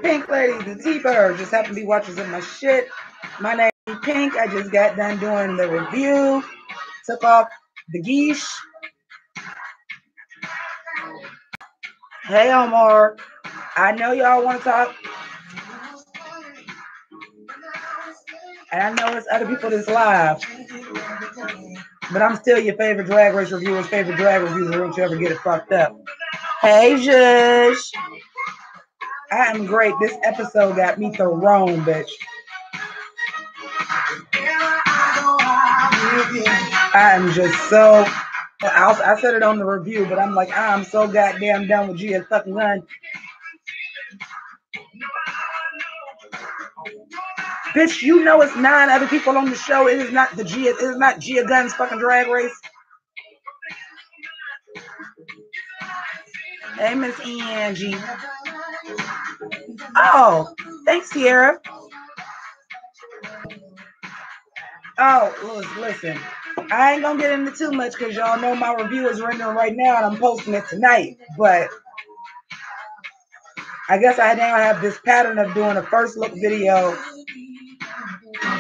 Pink lady, the T-Bird. Just happened to be watching some of my shit. My name is Pink. I just got done doing the review. Took off the geesh. Hey, Omar. I know y'all want to talk. And I know it's other people that's live. But I'm still your favorite Drag Race reviewer's favorite drag reviewer. Don't you ever get it fucked up. Hey, Jush. I am great. This episode got me thrown, bitch. I am just so... I said it on the review, but I'm like, I'm so goddamn done with Gia's fucking run. Bitch, you know it's 9 other people on the show. It is not Gia Gunn's fucking Drag Race. Hey, Miss Angie. Oh, thanks, Sierra. Oh, listen. I ain't gonna get into too much because y'all know my review is rendering right now and I'm posting it tonight. But I guess I now have this pattern of doing a first look video,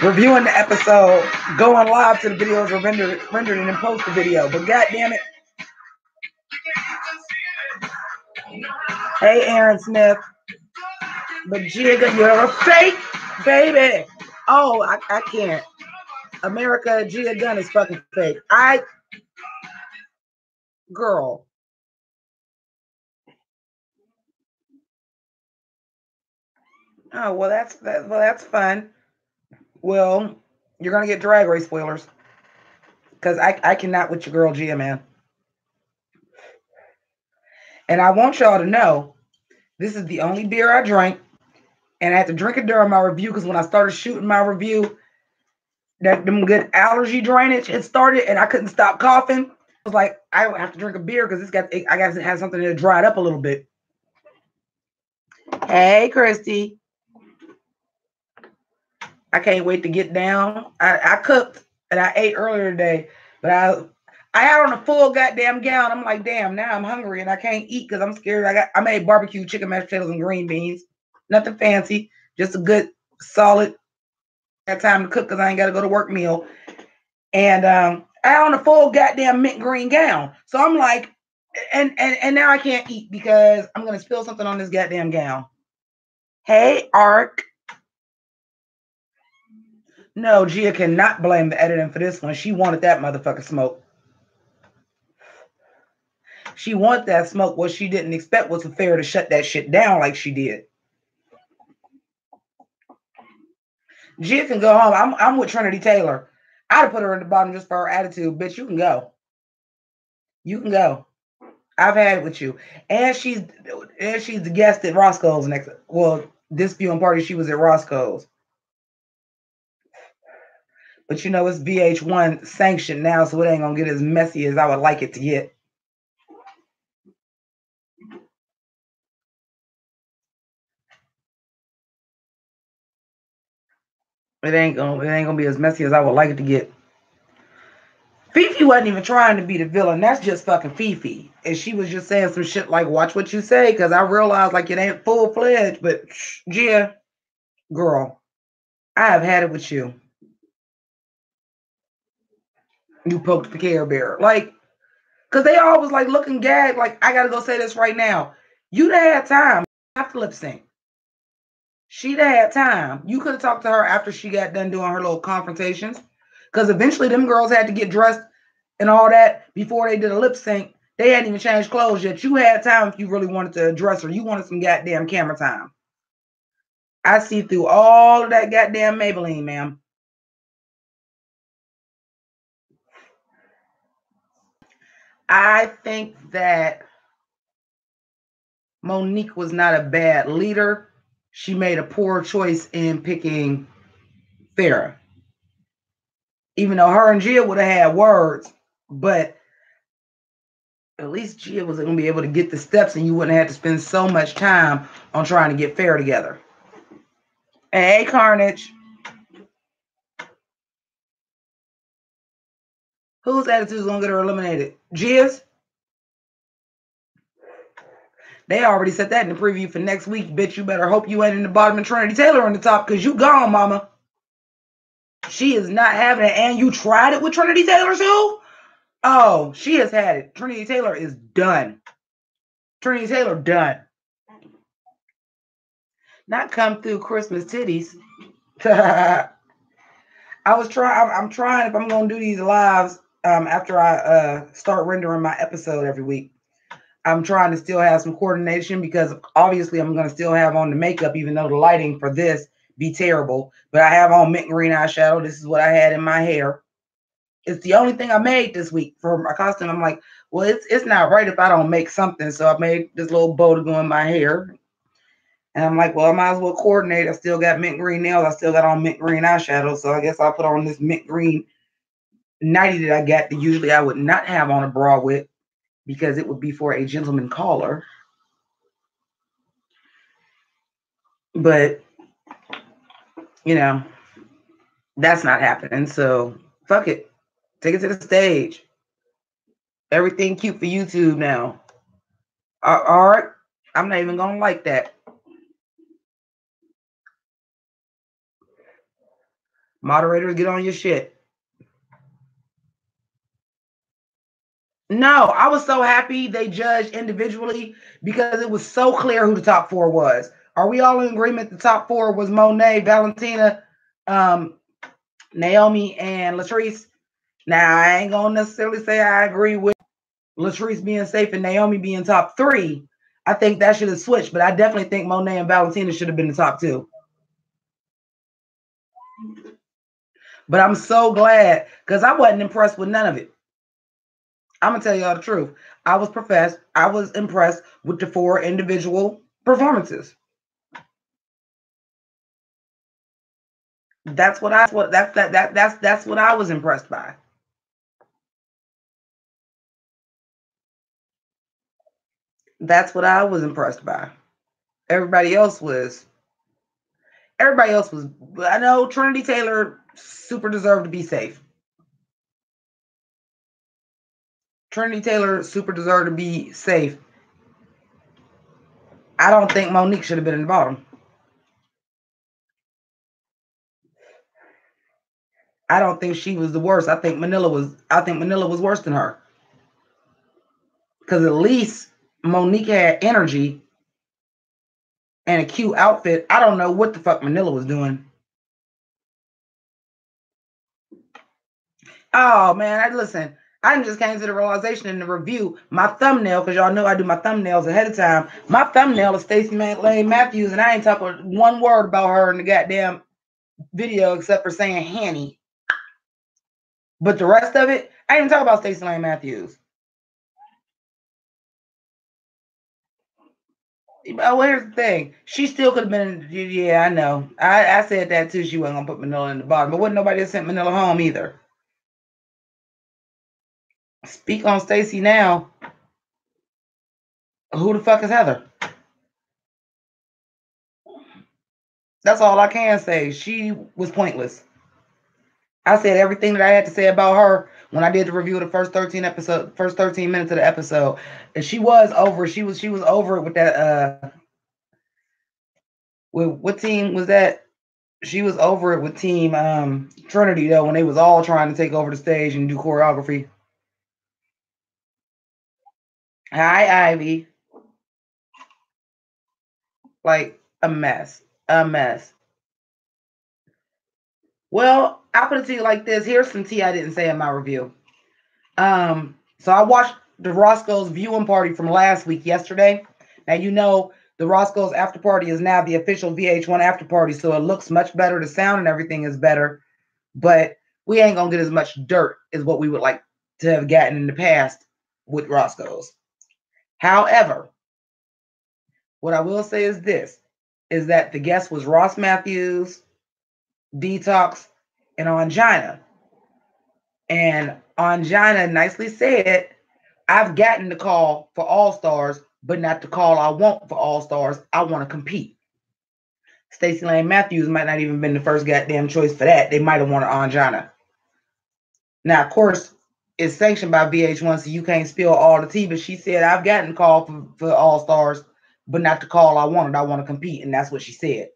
reviewing the episode, going live to the videos rendered and then post the video. But goddamn it. Hey, Aaron Smith. But Jigga, you're a fake, baby. Oh, I can't. America, Gia Gunn is fucking fake. Girl. Oh, well, that's fun. Well, you're gonna get Drag Race spoilers because I cannot with your girl Gia, man. And I want y'all to know this is the only beer I drank, and I had to drink it during my review because when I started shooting my review, them good allergy drainage it started, and I couldn't stop coughing. I was like, I have to drink a beer because I guess it has something to dry it up a little bit. Hey, Christy. I can't wait to get down. I cooked and I ate earlier today, but I had on a full goddamn gown. I'm like, damn, now I'm hungry and I can't eat because I'm scared. I made barbecue chicken, mashed potatoes, and green beans. Nothing fancy, just a good, solid, got time to cook because I ain't got to go to work meal. And I had on a full goddamn mint green gown. So I'm like, and now I can't eat because I'm going to spill something on this goddamn gown. Hey, Ark. No, Gia cannot blame the editing for this one. She wanted that motherfucker smoke. She wanted that smoke. What she didn't expect was for Fair to shut that shit down like she did. Gia can go home. I'm with Trinity Taylor. I'd have put her at the bottom just for her attitude. Bitch, you can go. You can go. I've had it with you. And she's the guest at Roscoe's next. Well, this viewing party, she was at Roscoe's. But you know, it's VH1 sanctioned now, so it ain't gonna get as messy as I would like it to get. It ain't gonna be as messy as I would like it to get. Fifi wasn't even trying to be the villain. That's just fucking Fifi. And she was just saying some shit like, watch what you say, because I realized like it ain't full-fledged, but Gia, girl, I have had it with you. You poked the Care Bear. Like, because they always like looking gagged, like, I gotta go say this right now. You'd have had time. You have to lip sync. She'd have had time. You could have talked to her after she got done doing her little confrontations. Because eventually them girls had to get dressed and all that before they did a lip sync. They hadn't even changed clothes yet. You had time if you really wanted to address her. You wanted some goddamn camera time. I see through all of that goddamn Maybelline, ma'am. I think that Monique was not a bad leader. She made a poor choice in picking Farrah. Even though her and Gia would have had words, but at least Gia was going to be able to get the steps and you wouldn't have to spend so much time on trying to get Farrah together. Hey, Carnage. Whose attitude is going to get her eliminated? Gia's? They already said that in the preview for next week. Bitch, you better hope you ain't in the bottom and Trinity Taylor on the top, because you gone, mama. She is not having it. And you tried it with Trinity Taylor too? Oh, she has had it. Trinity Taylor is done. Trinity Taylor done. Not come through Christmas titties. I'm trying, if I'm going to do these lives after I start rendering my episode every week, I'm trying to still have some coordination, because obviously I'm going to still have on the makeup, even though the lighting for this be terrible. But I have on mint green eyeshadow. This is what I had in my hair. It's the only thing I made this week for my costume. I'm like, well, it's not right if I don't make something. So I made this little bow to go in my hair. And I'm like, well, I might as well coordinate. I still got mint green nails. I still got on mint green eyeshadow. So I guess I'll put on this mint green nightie that I got that usually I would not have on a bra with, because it would be for a gentleman caller. But, you know, that's not happening. So fuck it. Take it to the stage. Everything cute for YouTube now. All right. I'm not even going to like that. Moderators, get on your shit. No, I was so happy they judged individually, because it was so clear who the top four was. Are we all in agreement the top four was Monet, Valentina, Naomi, and Latrice? Now, I ain't going to necessarily say I agree with Latrice being safe and Naomi being top three. I think that should have switched, but I definitely think Monet and Valentina should have been the top two. But I'm so glad, because I wasn't impressed with none of it. I'm going to tell y'all the truth. I was impressed with the four individual performances. That's what I was impressed by. That's what I was impressed by. Everybody else was. I know Trinity Taylor super deserved to be safe. Trinity Taylor super deserved to be safe. I don't think Monique should have been in the bottom. I don't think she was the worst. I think Manila was worse than her. Because at least Monique had energy and a cute outfit. I don't know what the fuck Manila was doing. Oh man, listen. I just came to the realization in the review, my thumbnail, because y'all know I do my thumbnails ahead of time. My thumbnail is Stacy Layne Matthews, and I ain't talking one word about her in the goddamn video except for saying Hanny. But the rest of it, I didn't talk about Stacy Layne Matthews. Well, here's the thing. She still could have been, yeah, I know. I said that too. She wasn't going to put Manila in the bottom. But wasn't nobody that sent Manila home either. Speak on Stacy now. Who the fuck is Heather? That's all I can say. She was pointless. I said everything that I had to say about her when I did the review of the first 13 minutes of the episode. And she was over. She was over it with that with what team was that? She was over it with team Trinity though, when they was all trying to take over the stage and do choreography. Hi, Ivy. Like a mess. Well, I'll put it to you like this. Here's some tea I didn't say in my review. So I watched the Roscoe's viewing party from last week, yesterday. Now, you know, the Roscoe's after party is now the official VH1 after party, so it looks much better. The sound and everything is better, but we ain't gonna get as much dirt as what we would like to have gotten in the past with Roscoe's. However, what I will say is this, is that the guest was Ross Matthews, Detox, and Angina. And Angina nicely said, I've gotten the call for All Stars, but not the call I want for All Stars. I want to compete. Stacy Layne Matthews might not even been the first goddamn choice for that. They might have wanted Angina. Now, of course, it's sanctioned by VH1, so you can't spill all the tea, but she said, I've gotten the call for All Stars, but not the call I wanted. I want to compete, and that's what she said.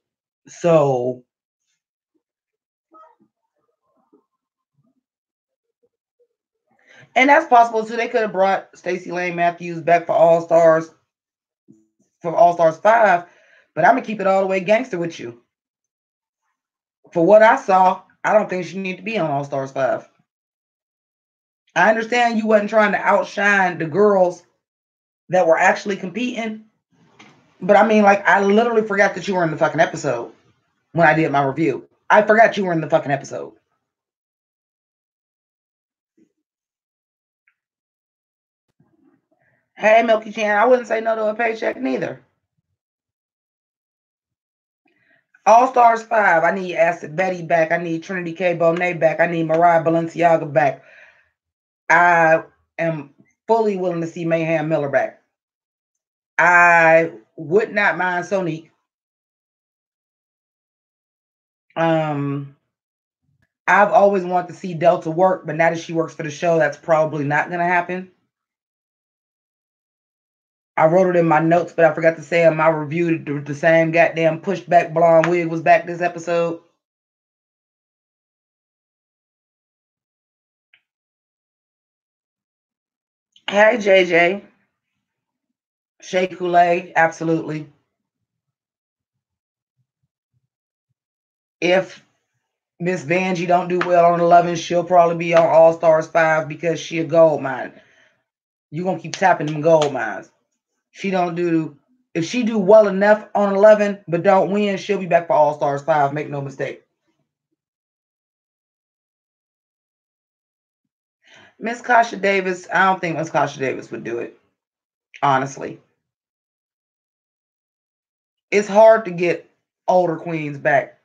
So, and that's possible too. They could have brought Stacy Layne Matthews back for All Stars 5, but I'm gonna keep it all the way gangster with you. For what I saw, I don't think she needed to be on All Stars 5. I understand you wasn't trying to outshine the girls that were actually competing, but I mean, like, I literally forgot that you were in the fucking episode when I did my review. I forgot you were in the fucking episode. Hey, Milky Chan, I wouldn't say no to a paycheck neither. All Stars 5, I need Acid Betty back. I need Trinity K. Bonet back. I need Mariah Balenciaga back. I am fully willing to see Mayhem Miller back. I would not mind Sonique. I've always wanted to see Delta work, but now that she works for the show, that's probably not going to happen. I wrote it in my notes, but I forgot to say in my review the same goddamn pushed back blonde wig was back this episode. Hey, JJ. Shea Coulee, absolutely. If Miss Vanjie don't do well on 11, she'll probably be on All Stars 5 because she a gold mine. You're going to keep tapping them gold mines. If she do well enough on 11 but don't win, she'll be back for All Stars 5. Make no mistake. Miss Kasha Davis, I don't think Miss Kasha Davis would do it. Honestly. It's hard to get older queens back.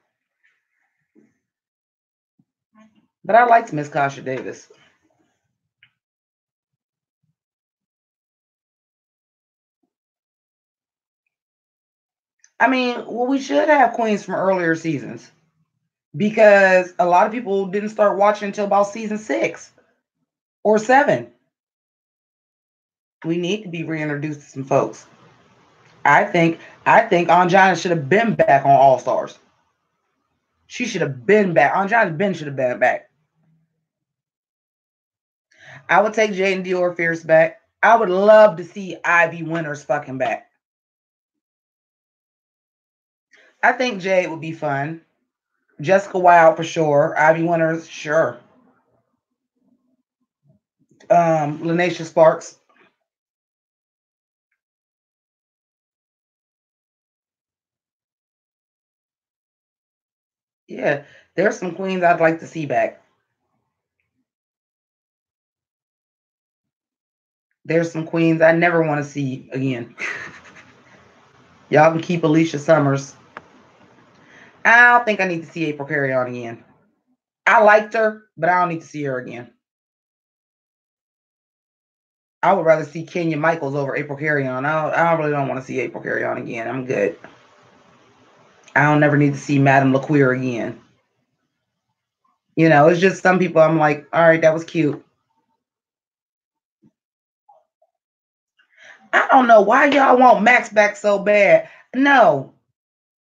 But I liked Miss Kasha Davis. I mean, well, we should have queens from earlier seasons because a lot of people didn't start watching until about season 6 or 7. We need to be reintroduced to some folks. I think Anjana should have been back on All Stars. She should have been back. Anjana should have been back. I would take Jaden Dior Fierce back. I would love to see Ivy Winters fucking back. I think Jade would be fun. Jessica Wilde for sure. Ivy Winters, sure. Lanacia Sparks. Yeah, there's some queens I'd like to see back. There's some queens I never want to see again. Y'all can keep Alicia Summers. I don't think I need to see April Carry-On again. I liked her, but I don't need to see her again. I would rather see Kenya Michaels over April Carry-On. I really don't want to see April Carry-On again. I'm good. I don't never need to see Madame LaQueer again. You know, it's just some people I'm like, all right, that was cute. I don't know why y'all want Max back so bad. No.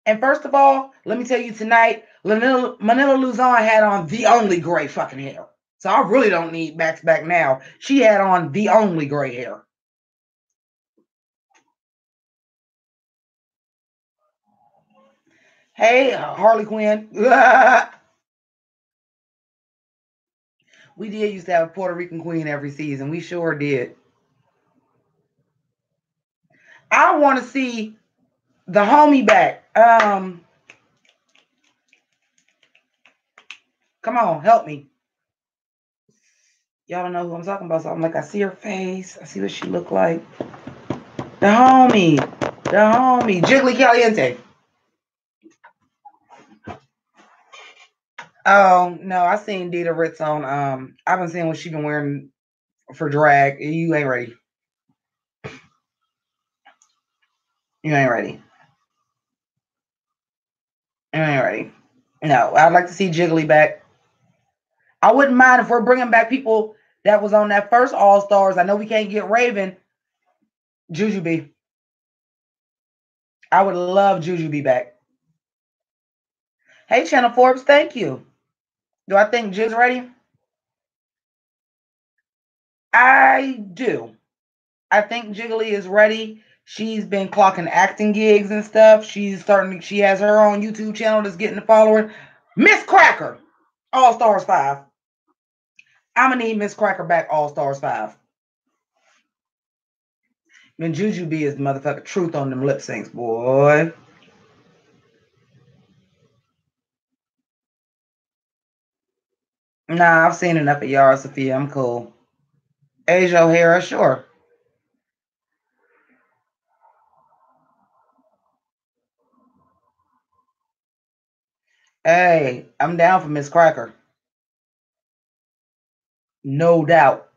And first of all, let me tell you tonight, Manila Luzon had on the only gray fucking hair. So I really don't need Max back now. She had on the only gray hair. Hey, Harley Quinn. We did used to have a Puerto Rican queen every season. We sure did. I want to see the homie back. Come on, help me. Y'all don't know who I'm talking about. So I'm like, I see her face. I see what she look like. The homie. Jiggly Caliente. Oh, no, I seen Dita Ritz on, I've been seeing what she been wearing for drag. You ain't ready. You ain't ready. You ain't ready. No, I'd like to see Jiggly back. I wouldn't mind if we're bringing back people that was on that first All Stars. I know we can't get Raven. Jujubee. I would love Juju be back. Hey, Channel Forbes, thank you. Do I think Jig's ready? I do. I think Jiggly is ready. She's been clocking acting gigs and stuff. She has her own YouTube channel that's getting the following. Miss Cracker, All Stars 5. I'm gonna need Miss Cracker back, All Stars 5. And Juju B is the motherfucking truth on them lip syncs, boy. Nah, I've seen enough of Yara Sophia. I'm cool. Asia O'Hara, sure. Hey, I'm down for Miss Cracker. No doubt.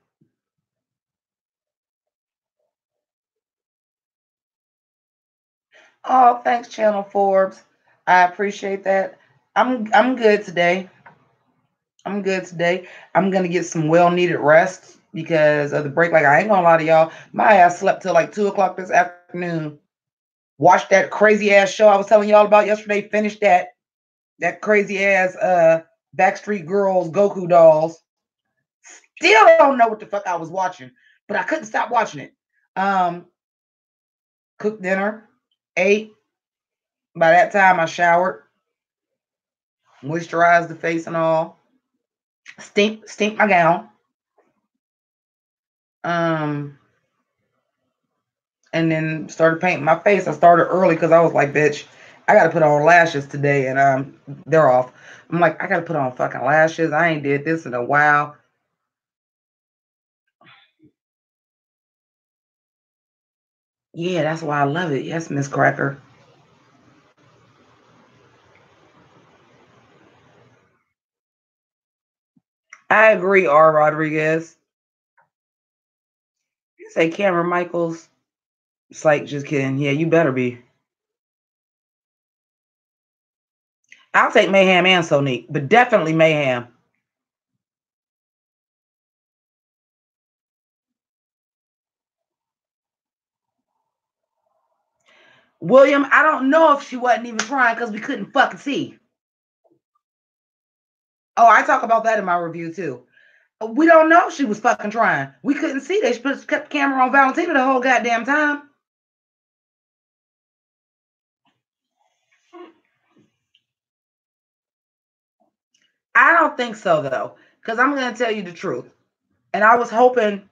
Oh, thanks, Channel Forbes. I appreciate that. I'm good today. I'm good today. I'm gonna get some well-needed rest because of the break. Like, I ain't gonna lie to y'all. My ass slept till like 2 o'clock this afternoon. Watched that crazy ass show I was telling y'all about yesterday. Finished that crazy ass Backstreet Girls Goku dolls. Still don't know what the fuck I was watching, but I couldn't stop watching it. Cooked dinner, ate. By that time, I showered, moisturized the face and all, steamed my gown. And then started painting my face. I started early because I was like, bitch, I got to put on lashes today, and they're off. I'm like, I got to put on fucking lashes. I ain't did this in a while. Yeah, that's why I love it. Yes, Miss Cracker. I agree, R. Rodriguez. You say Cameron Michaels. It's like, just kidding. Yeah, you better be. I'll take Mayhem and Sonique, but definitely Mayhem. William, I don't know if she wasn't even trying because we couldn't fucking see. Oh, I talk about that in my review too. We don't know if she was fucking trying. We couldn't see. They kept the camera on Valentina the whole goddamn time. I don't think so though, because I'm going to tell you the truth. And I was hoping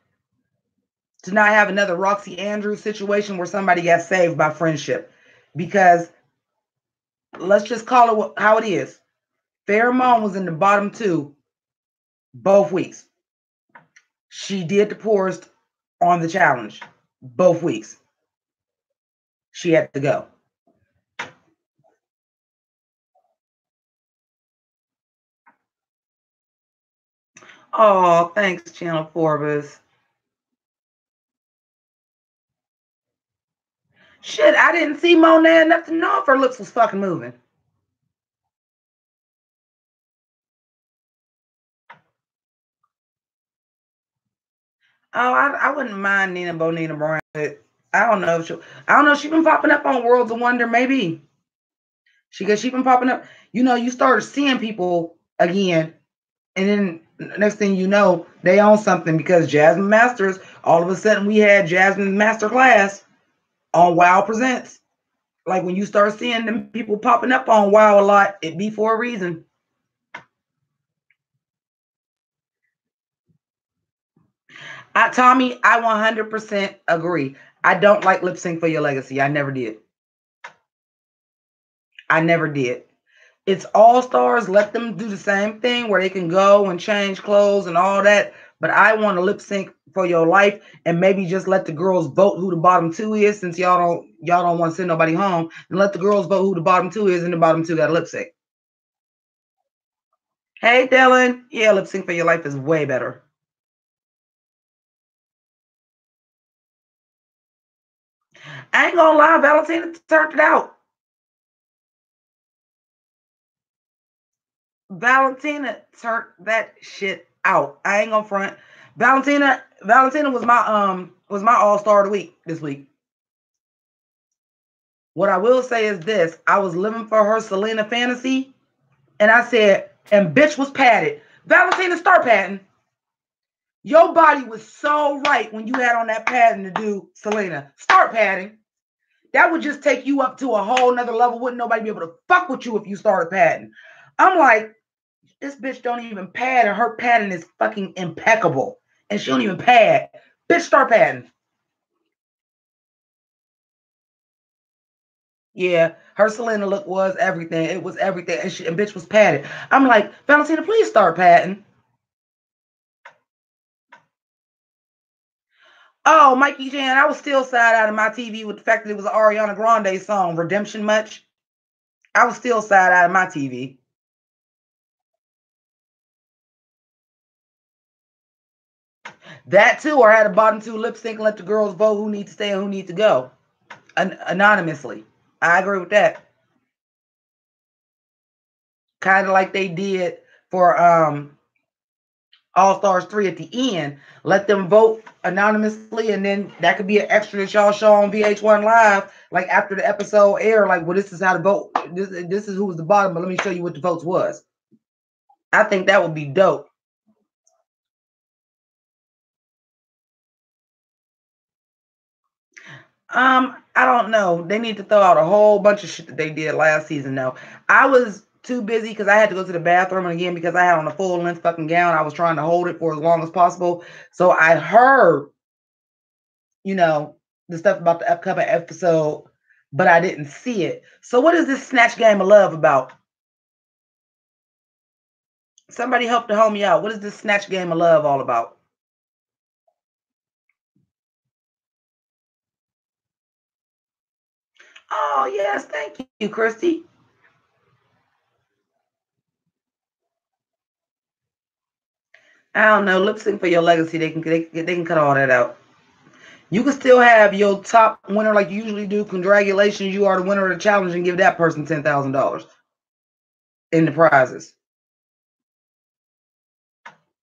to not have another Roxy Andrews situation where somebody got saved by friendship, because let's just call it how it is. Pheromone was in the bottom two both weeks. She did the poorest on the challenge both weeks. She had to go. Oh, thanks, Channel Forbes. Shit, I didn't see Monet enough to know if her lips was fucking moving. Oh, I wouldn't mind Nina Bonina Brown, but I don't know if she been popping up on Worlds of Wonder, maybe. She been popping up. You started seeing people again, and then next thing you know, they own something because Jasmine Masters, all of a sudden we had Jasmine Master Class on Wow Presents. Like, when you start seeing them people popping up on Wow a lot, it be for a reason. Tommy, I 100% agree. I don't like Lip Sync for Your Legacy. I never did. I never did. It's All Stars. Let them do the same thing where they can go and change clothes and all that. But I want to lip sync for your life, and maybe just let the girls vote who the bottom two is, since y'all don't want to send nobody home, and let the girls vote who the bottom two is, and the bottom two got to lip sync. Hey, Dylan. Yeah, Lip Sync for Your Life is way better. I ain't gonna lie, Valentina turned it out. Valentina turned that shit out. I ain't gonna front. Valentina was my all-star of the week this week. What I will say is this. I was living for her Selena fantasy, and I said, and bitch was padded. Valentina, start padding. Your body was so right when you had on that padding to do Selena. Start padding. That would just take you up to a whole nother level. Wouldn't nobody be able to fuck with you if you started padding. I'm like, this bitch don't even pad, and her padding is fucking impeccable. And she don't even pad. Bitch, start padding. Yeah, her Selena look was everything. It was everything. And bitch was padded. I'm like, Valentina, please start padding. Oh, Mikey Jan, I was still side out of my TV with the fact that it was an Ariana Grande song, Redemption Much. I was still side out of my TV. That too, or I had a bottom two lip sync and let the girls vote who needs to stay and who needs to go. Anonymously. I agree with that. Kind of like they did for All Stars 3 at the end. Let them vote anonymously, and then that could be an extra that y'all show on VH1 Live, like after the episode air, like, well, this is how to vote. This is who was the bottom, but let me show you what the votes was. I think that would be dope. I don't know. They need to throw out a whole bunch of shit that they did last season, though. I was too busy because I had to go to the bathroom, and again, because I had on a full length fucking gown, I was trying to hold it for as long as possible. So I heard, you know, the stuff about the upcoming episode, but I didn't see it. So what is this Snatch Game of Love about? Somebody help the homie out. What is this Snatch Game of Love all about? Oh, yes. Thank you, Christy. I don't know. Lip sync for your legacy. They can cut all that out. You can still have your top winner like you usually do. Congratulations, you are the winner of the challenge, and give that person $10,000 in the prizes.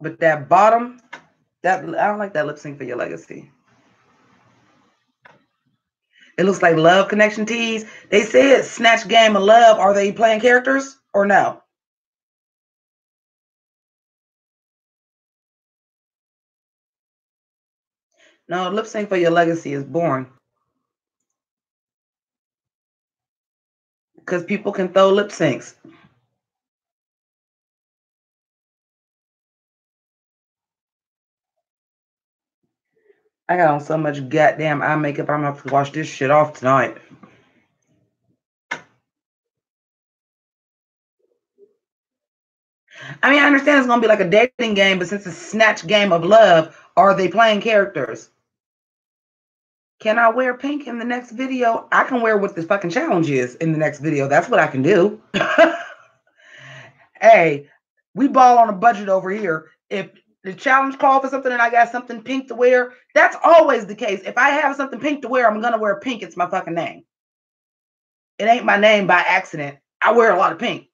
But that bottom, that I don't like that lip sync for your legacy. It looks like Love Connection tees. They said Snatch Game of Love. Are they playing characters or no? No, lip sync for your legacy is boring. Because people can throw lip syncs. I got on so much goddamn eye makeup, I'm gonna have to wash this shit off tonight. I mean, I understand it's gonna be like a dating game, but since it's Snatch Game of Love, are they playing characters? Can I wear pink in the next video? I can wear what the fucking challenge is in the next video. That's what I can do. Hey, we ball on a budget over here. If the challenge call for something and I got something pink to wear, that's always the case. If I have something pink to wear, I'm gonna wear pink. It's my fucking name. It ain't my name by accident. I wear a lot of pink.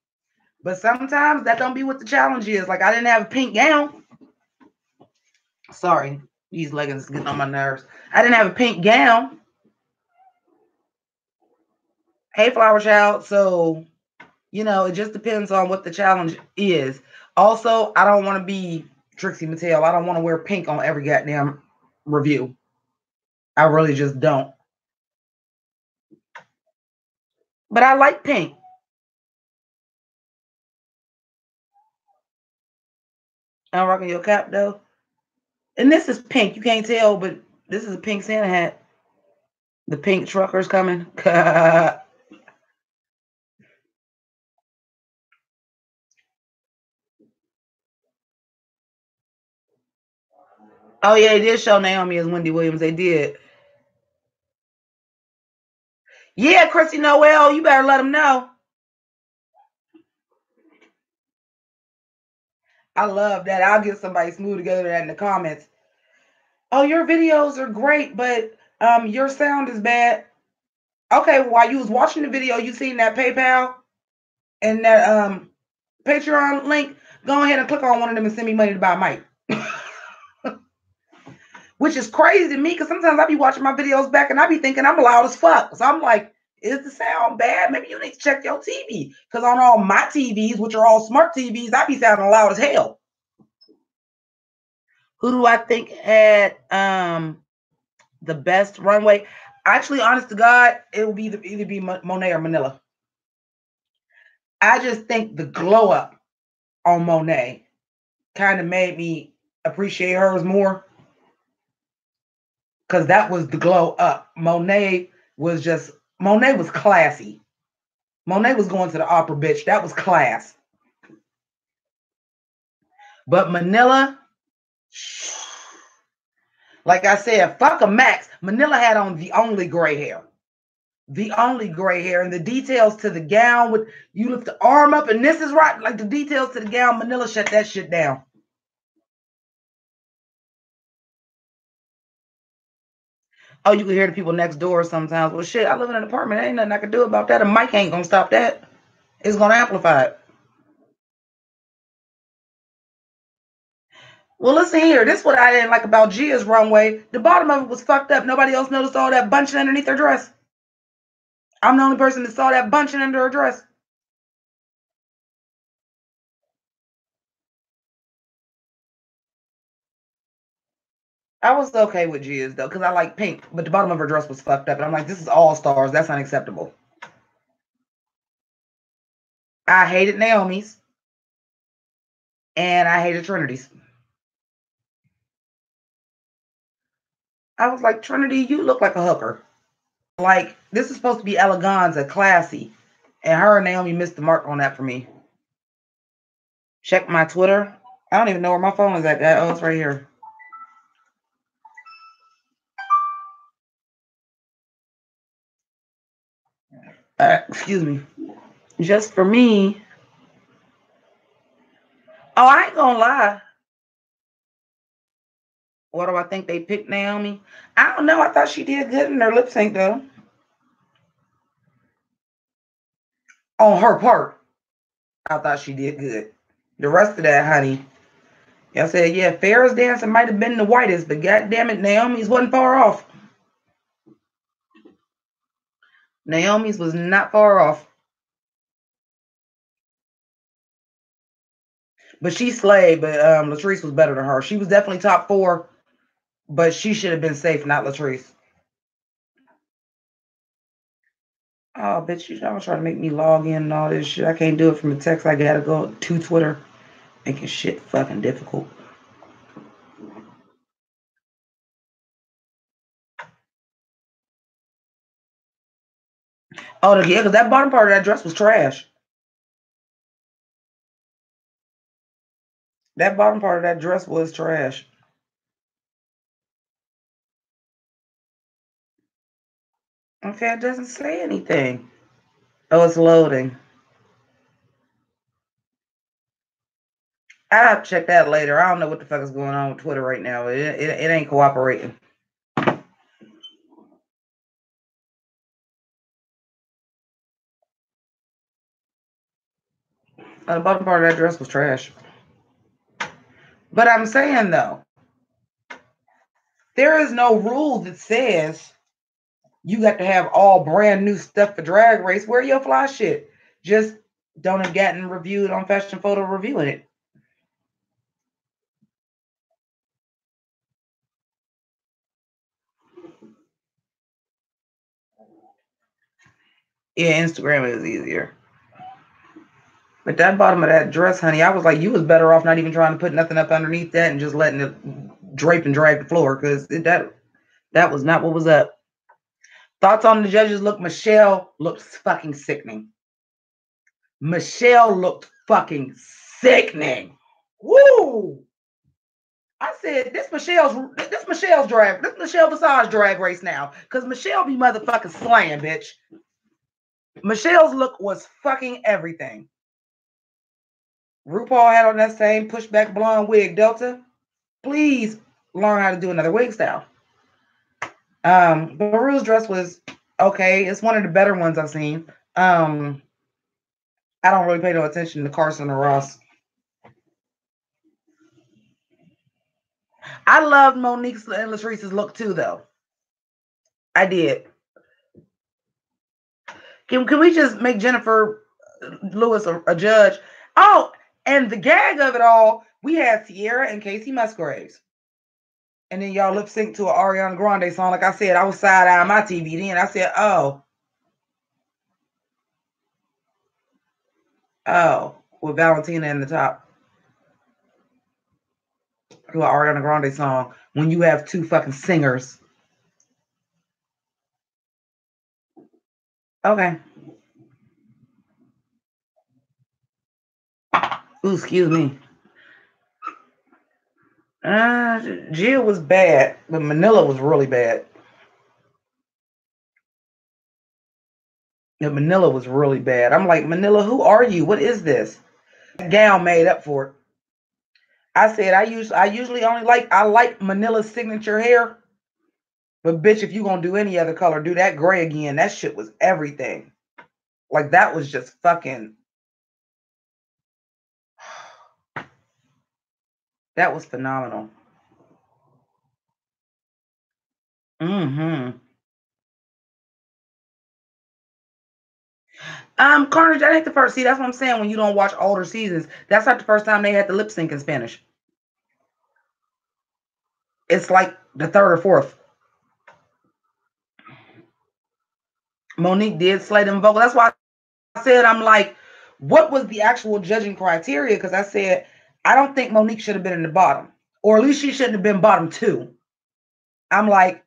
But sometimes that don't be what the challenge is. Like I didn't have a pink gown. Sorry, these leggings getting on my nerves. I didn't have a pink gown. Hey, Flower Child. So, it just depends on what the challenge is. Also, I don't want to be Trixie Mattel. I don't want to wear pink on every goddamn review. I really just don't. But I like pink. I'm rocking your cap though. And this is pink. You can't tell, but this is a pink Santa hat. The pink trucker's coming. Oh yeah, they did show Naomi as Wendy Williams. They did. Yeah, Chrissy Noel, you better let them know. I love that. I'll get somebody smooth together that in the comments. Oh, your videos are great, but your sound is bad. Okay, while you was watching the video, you seen that PayPal and that Patreon link. Go ahead and click on one of them and send me money to buy a mic. Which is crazy to me because sometimes I be watching my videos back and I be thinking I'm loud as fuck. So I'm like, Is the sound bad? Maybe you need to check your TV. Because on all my TVs, which are all smart TVs, I be sounding loud as hell. Who do I think had the best runway? Actually, honest to God, it will be either be Monet or Manila. I just think the glow up on Monet kind of made me appreciate hers more. Because that was the glow up. Monet was classy. Monet was going to the opera, bitch. That was class. But Manila, like I said, fuck a Max. Manila had on the only gray hair. The only gray hair. And the details to the gown, with you lift the arm up and this is right. Like the details to the gown, Manila shut that shit down. Oh, you can hear the people next door sometimes. Well, shit, I live in an apartment. Ain't nothing I can do about that. A mic ain't gonna stop that. It's gonna amplify it. Well, listen here. This is what I didn't like about Gia's runway. The bottom of it was fucked up. Nobody else noticed all that bunching underneath her dress. I'm the only person that saw that bunching under her dress. I was okay with Gia's though, because I like Pynk, but the bottom of her dress was fucked up. And I'm like, this is all stars. That's unacceptable. I hated Naomi's. And I hated Trinity's. I was like, Trinity, you look like a hooker. Like, this is supposed to be eleganza, classy. And her and Naomi missed the mark on that for me. Check my Twitter. I don't even know where my phone is at. Oh, it's right here. Excuse me. Just for me. Oh, I ain't gonna lie. What do I think they picked Naomi? I don't know. I thought she did good in her lip sync though. On her part, I thought she did good. The rest of that, honey. I said, yeah, Farrah's dancing might have been the whitest, but goddamn it, Naomi's wasn't far off. Naomi's was not far off. But she slayed, but Latrice was better than her. She was definitely top 4, but she should have been safe, not Latrice. Oh, bitch, you don't try to make me log in and all this shit. I can't do it from the text. I gotta go to Twitter, making shit fucking difficult. Oh, yeah, because that bottom part of that dress was trash. That bottom part of that dress was trash. Okay, it doesn't say anything. Oh, it's loading. I'll have to check that later. I don't know what the fuck is going on with Twitter right now. It ain't cooperating. The bottom part of that dress was trash. But I'm saying, though, there is no rule that says you got to have all brand new stuff for Drag Race. Where your fly shit? Just don't have gotten reviewed on Fashion Photo reviewing it. Yeah, Instagram is easier. But that bottom of that dress, honey, I was like, you was better off not even trying to put nothing up underneath that and just letting it drape and drag the floor, because that was not what was up. Thoughts on the judges' look? Michelle looked fucking sickening. Michelle looked fucking sickening. Woo! I said, this Michelle's drag, this Michelle Visage drag race now. Because Michelle be motherfucking slaying, bitch. Michelle's look was fucking everything. RuPaul had on that same pushback blonde wig, Delta. Please learn how to do another wig style. Baru's dress was okay. It's one of the better ones I've seen. I don't really pay no attention to Carson or Ross. I loved Monique's and Latrice's look too, though. I did. Can we just make Jennifer Lewis a judge? Oh, and the gag of it all, we had Sierra and Casey Musgraves. And then y'all lip sync to an Ariana Grande song. Like I said, I was side-eyeing my TV then. I said, oh, with Valentina in the top. To an Ariana Grande song when you have two fucking singers. Okay. Ooh, excuse me. Jill was bad, but Manila was really bad. Yeah, Manila was really bad. I'm like, Manila, who are you? What is this? That gown made up for it. I said I usually only like Manila's signature hair. But bitch, if you gonna do any other color, do that gray again. That shit was everything. Like that was just fucking. That was phenomenal. Mm-hmm. Carnage, that ain't the first. See, that's what I'm saying. When you don't watch older seasons, that's not the first time they had to lip sync in Spanish. It's like the third or fourth. Monique did slay them vocals. That's why I said, I'm like, what was the actual judging criteria? Because I said, I don't think Monique should have been in the bottom. Or at least she shouldn't have been bottom 2. I'm like,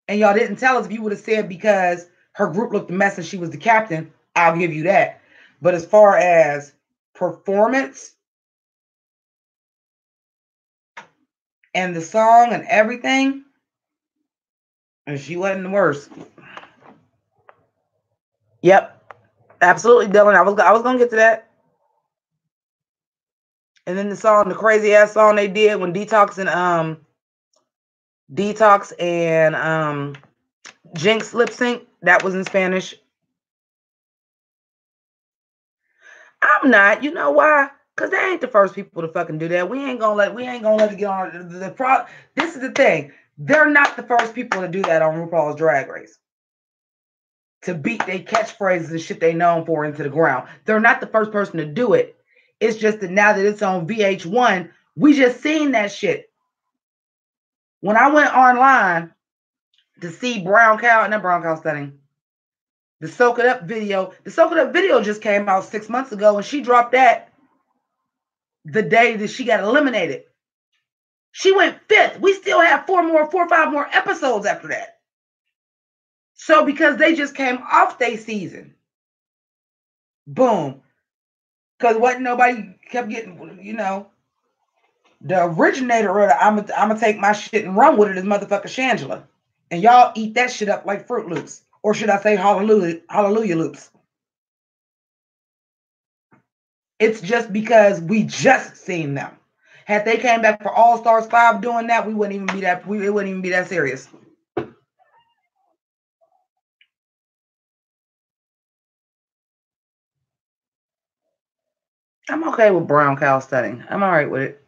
and y'all didn't tell us. If you would have said because her group looked a mess and she was the captain, I'll give you that. But as far as performance and the song and everything, and she wasn't the worst. Yep, absolutely, Dylan. I was gonna get to that. And then the song, the crazy ass song they did when Detox and Jinx lip sync, that was in Spanish. I'm not. You know why? Because they ain't the first people to fucking do that. We ain't gonna let it get on the This is the thing. They're not the first people to do that on RuPaul's Drag Race. To beat their catchphrases and shit they known for into the ground. They're not the first person to do it. It's just that now that it's on VH1, we just seen that shit. When I went online to see Brown Cow, and that Brown Cow Stunning, the Soak It Up video just came out 6 months ago, and she dropped that the day that she got eliminated. She went 5th. We still have 4 or 5 more episodes after that. So because they just came off their season, boom. Because wasn't nobody kept getting, the originator of the I'm gonna take my shit and run with it is motherfucker Shangela. And y'all eat that shit up like Fruit Loops. Or should I say Hallelujah Loops? It's just because we just seen them. Had they came back for All Stars 5 doing that, it wouldn't even be that serious. I'm okay with Brown Cow Stunning. I'm all right with it.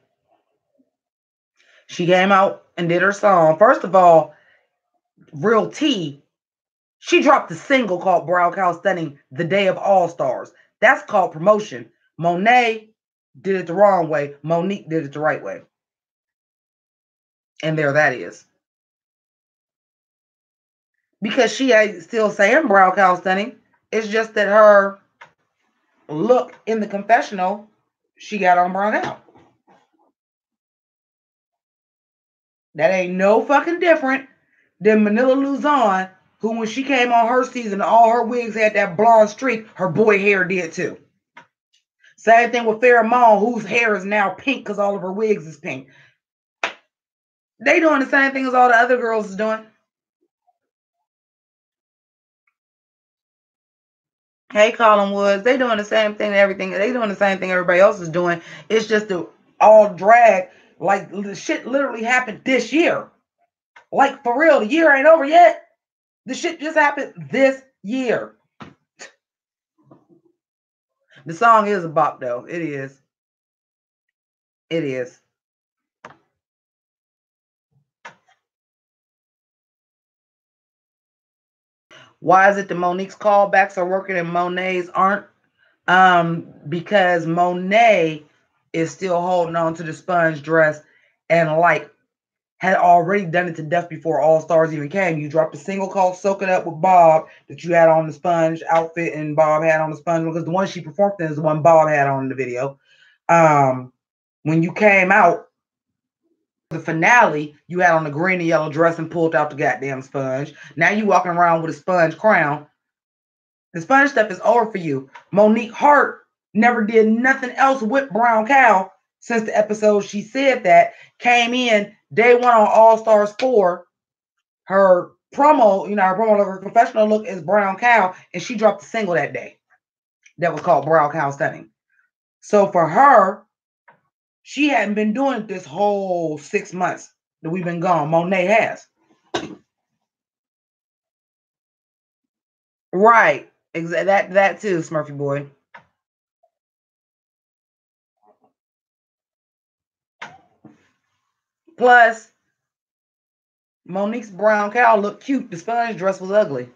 She came out and did her song. First of all, Real T, she dropped a single called Brown Cow Stunning the day of All Stars. That's called promotion. Monet did it the wrong way. Monique did it the right way. And there that is. Because she ain't still saying Brown Cow Stunning. It's just that her look in the confessional, she got on Brown Cow. That ain't no fucking different than Manila Luzon, who when she came on her season, all her wigs had that blonde streak. Her boy hair did too. Same thing with Pheromone, whose hair is now pink because all of her wigs is pink. They doing the same thing as all the other girls is doing. Hey, Colin Woods, they doing the same thing. Everything they doing the same thing everybody else is doing. It's just the all drag. Like the shit literally happened this year. Like for real, the year ain't over yet. The shit just happened this year. The song is a bop though. It is. It is. Why is it that Monique's callbacks are working and Monet's aren't? Because Monet is still holding on to the sponge dress and like had already done it to death before All Stars even came. You dropped a single called Soak It Up with Bob that you had on the sponge outfit and Bob had on the sponge, because the one she performed in is the one Bob had on in the video. When you came out, the finale, you had on the green and yellow dress and pulled out the goddamn sponge. Now you walking around with a sponge crown. The sponge stuff is over for you. Monique Hart never did nothing else with Brown Cow since the episode she said that. Came in day one on All Stars 4. Her promo, her professional look is Brown Cow, and she dropped a single that day that was called Brown Cow Stunning. So for her, she hadn't been doing it this whole 6 months that we've been gone. Monet has. Right. That too, Smurfy boy. Plus, Monique's Brown Cow looked cute. The sponge dress was ugly.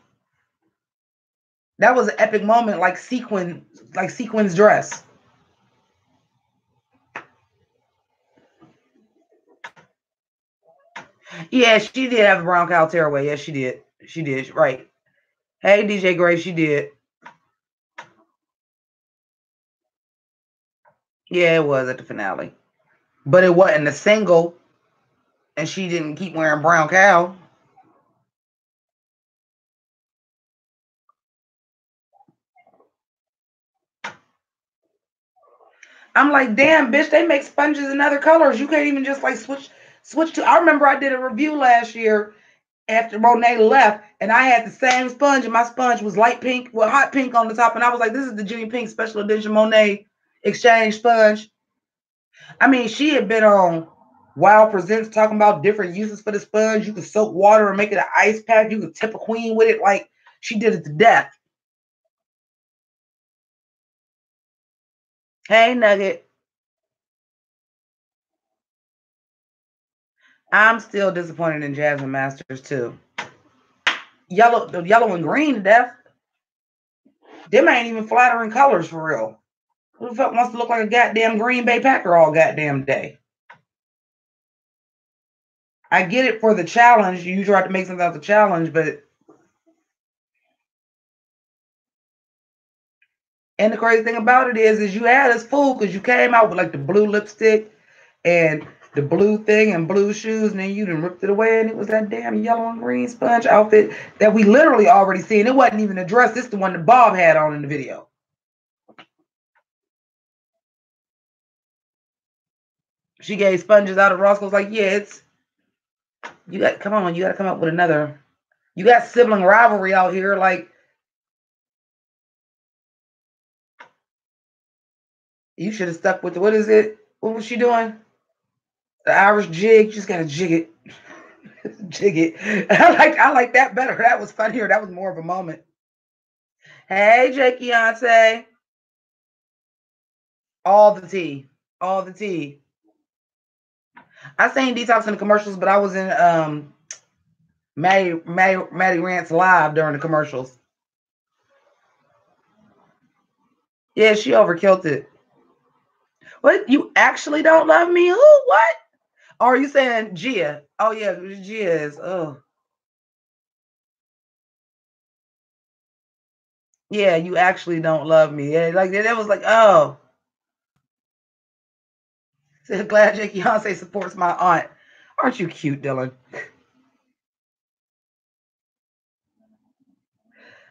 That was an epic moment, like sequin's dress. Yeah, she did have a Brown Cow tearaway. Yes, she did. She did. Right. Hey, DJ Gray, she did. Yeah, it was at the finale. But it wasn't a single, and she didn't keep wearing Brown Cow. I'm like, damn, bitch, they make sponges in other colors. You can't even just like switch to. I remember I did a review last year after Monet left, and I had the same sponge, and my sponge was light pink with hot pink on the top, and I was like, this is the Jimmi Pynk special edition Monet exchange sponge. I mean, she had been on Wild Presents talking about different uses for the sponge. You could soak water and make it an ice pack. You could tip a queen with it. Like, she did it to death. Hey, Nugget. I'm still disappointed in Jasmine Masters, too. The yellow and green to death. Them ain't even flattering colors for real. Who the fuck wants to look like a goddamn Green Bay Packer all goddamn day? I get it for the challenge. You try to make something out of the challenge, but. And the crazy thing about it is you had us fooled because you came out with like the blue lipstick and the blue thing and blue shoes, and then you done ripped it away, and it was that damn yellow and green sponge outfit that we literally already seen. It wasn't even a dress. This is the one that Bob had on in the video. She gave sponges out of Roscoe's like, yeah, you got come on, you gotta come up with another. You got sibling rivalry out here, like you should have stuck with what is it? What was she doing? The Irish jig. You just gotta jig it. Jig it. I like that better. That was funnier. That was more of a moment. Hey, Jake Beyonce. All the tea. All the tea. I seen Detox in the commercials, but I was in Maddie Rant's live during the commercials. Yeah, she overkilled it. What? You actually don't love me? Who? What? Or are you saying Gia? Oh yeah, Gia is. Oh. Yeah, you actually don't love me. Yeah, like that was like, oh. Glad Jake Beyonce supports my aunt. Aren't you cute, Dylan?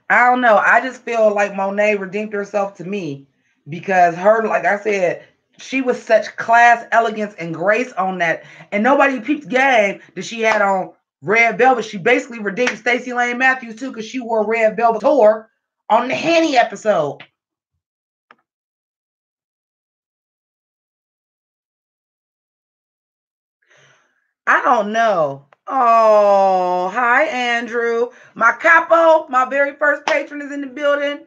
I don't know. I just feel like Monet redeemed herself to me because her, like I said, she was such class, elegance, and grace on that. And nobody peeped game that she had on red velvet. She basically redeemed Stacy Layne Matthews too because she wore red velvet tour on the Henny episode. I don't know. Oh, hi, Andrew. My capo, my very first patron is in the building.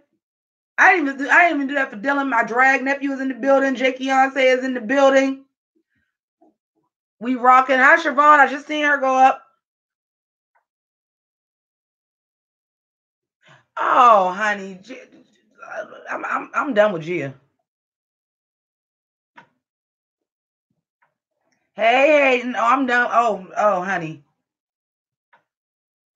I didn't even do that for Dylan. My drag nephew is in the building. Jake Beyonce is in the building. We rocking. Hi, Siobhan. I just seen her go up. Oh, honey, I'm done with Gia. Hey, no, I'm done. Oh, honey,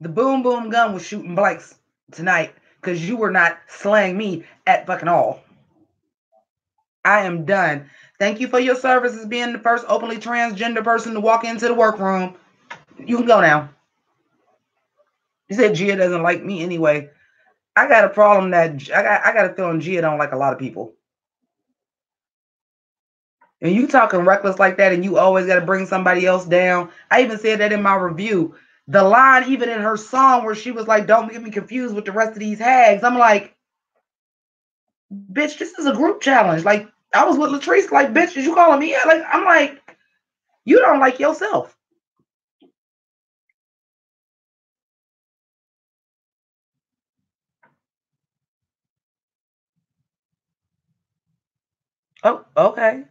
the boom boom gun was shooting blanks tonight because you were not slaying me at fucking all. I am done. Thank you for your service as being the first openly transgender person to walk into the workroom. You can go now. You said Gia doesn't like me anyway. I got a problem that I got a feeling Gia don't like a lot of people. And you talking reckless like that, and you always got to bring somebody else down. I even said that in my review. The line, even in her song, where she was like, "Don't get me confused with the rest of these hags." I'm like, bitch, this is a group challenge. Like, I was with Latrice. Like, bitch, is you calling me? Like, I'm like, you don't like yourself. Oh, okay.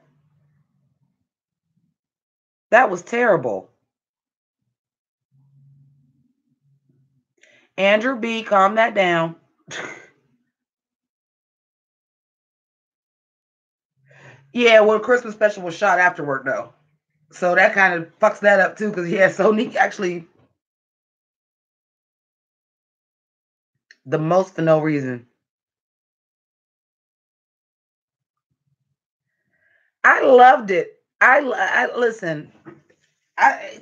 That was terrible. Andrew B, calm that down. Yeah, well, the Christmas special was shot afterward, though. So that kind of fucks that up, too, because, yeah, Sonique actually the most for no reason. I loved it. I listen. I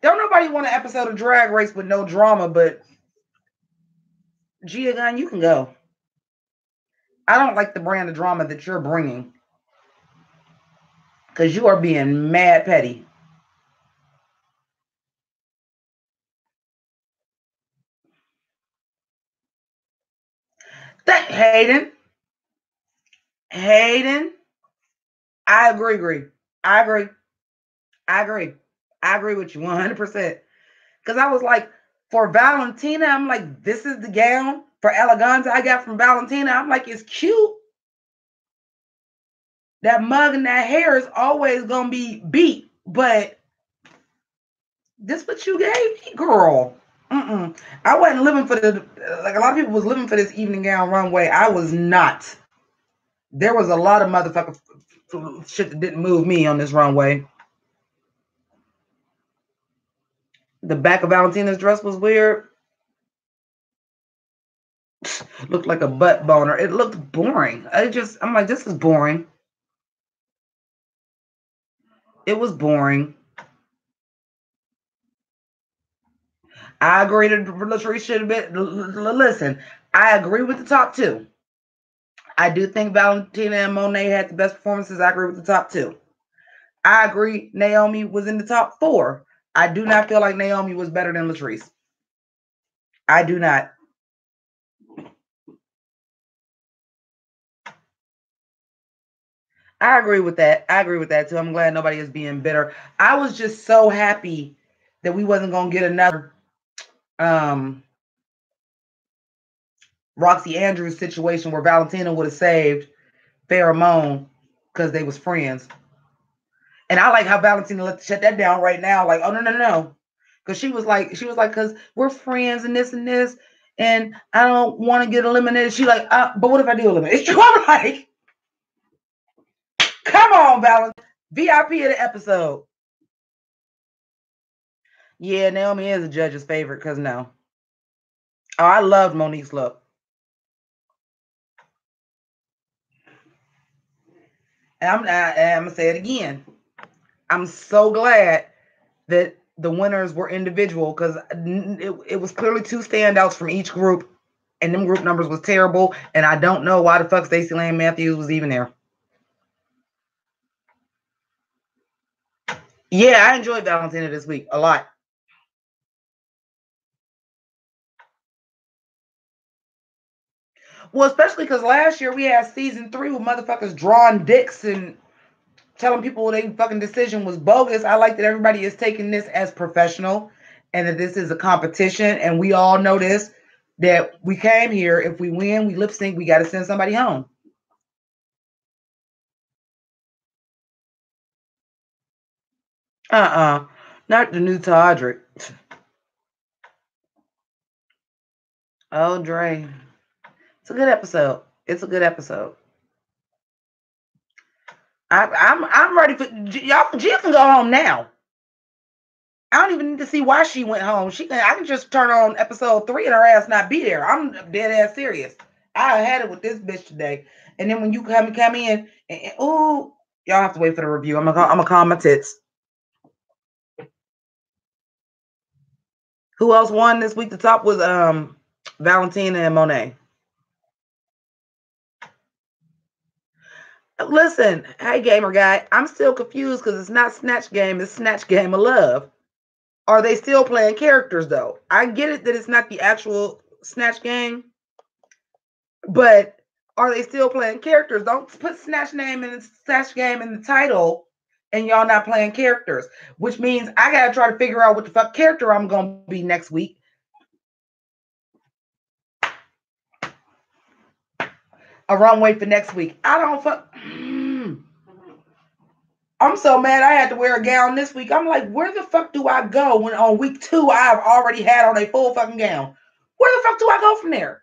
don't nobody want an episode of Drag Race with no drama, but Gia Gunn, you can go. I don't like the brand of drama that you're bringing because you are being mad petty. That Hayden, I agree. I agree. I agree. I agree with you 100%. Because I was like, for Valentina, I'm like, this is the gown for Elegance I got from Valentina. I'm like, it's cute. That mug and that hair is always gonna be beat, but this what you gave me, girl. I wasn't living for the like a lot of people was living for this evening gown runway. I was not. There was a lot of motherfucking shit that didn't move me on this runway. The back of Valentina's dress was weird. Looked like a butt boner. It looked boring. I'm like, this is boring. It was boring. I agree that Latrice should have been. Listen, I agree with the top two. I do think Valentina and Monet had the best performances. I agree with the top two. I agree Naomi was in the top four. I do not feel like Naomi was better than Latrice. I do not. I agree with that. I agree with that too. I'm glad nobody is being bitter. I was just so happy that we wasn't gonna get another Roxy Andrews situation where Valentina would have saved Pheromone because they was friends. And I like how Valentina shut that down right now. Like, oh no. Because she was like, because we're friends and this, and I don't want to get eliminated. She like, but what if I do eliminate you? I'm like, come on, Valentina. VIP of the episode. Yeah, Naomi is a judge's favorite because no. Oh, I loved Monique's look. And I'm going to say it again. I'm so glad that the winners were individual because it was clearly two standouts from each group, and them group numbers was terrible. And I don't know why the fuck Stacy Layne Matthews was even there. Yeah, I enjoyed Valentina this week a lot. Well, especially because last year we had season 3 with motherfuckers drawing dicks and telling people their fucking decision was bogus. I like that everybody is taking this as professional and that this is a competition. And we all know this, that we came here. If we win, we lip sync, we got to send somebody home. Not the new Todrick. Oh, Dre. It's a good episode. It's a good episode. I'm ready for y'all. Gia can go home now. I don't even need to see why she went home. I can just turn on episode 3 and her ass not be there. I'm dead ass serious. I had it with this bitch today. And then when you come in and ooh, y'all have to wait for the review. I'm gonna calm my tits. Who else won this week? The top was Valentina and Monet. Listen, hey gamer guy, I'm still confused because it's not Snatch Game, it's Snatch Game of Love. Are they still playing characters though? I get it that it's not the actual Snatch Game, but are they still playing characters? Don't put Snatch Game in the title and y'all not playing characters, which means I gotta try to figure out what the fuck character I'm gonna be next week. A runway for next week. I don't fuck. I'm so mad I had to wear a gown this week. I'm like, where the fuck do I go when on week 2 I've already had on a full fucking gown? Where the fuck do I go from there?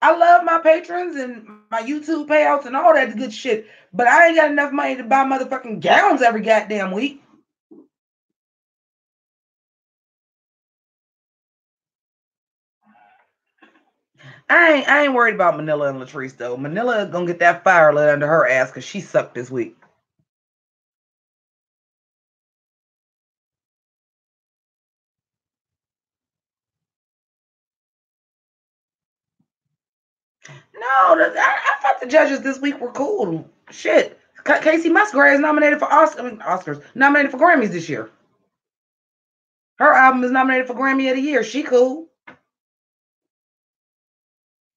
I love my patrons and my YouTube payouts and all that good shit, but I ain't got enough money to buy motherfucking gowns every goddamn week. I ain't worried about Manila and Latrice though. Manila gonna get that fire lit under her ass because she sucked this week. No, I thought the judges this week were cool. Shit, Casey Musgrave is nominated for Oscars, nominated for Grammys this year. Her album is nominated for Grammy of the Year. She cool.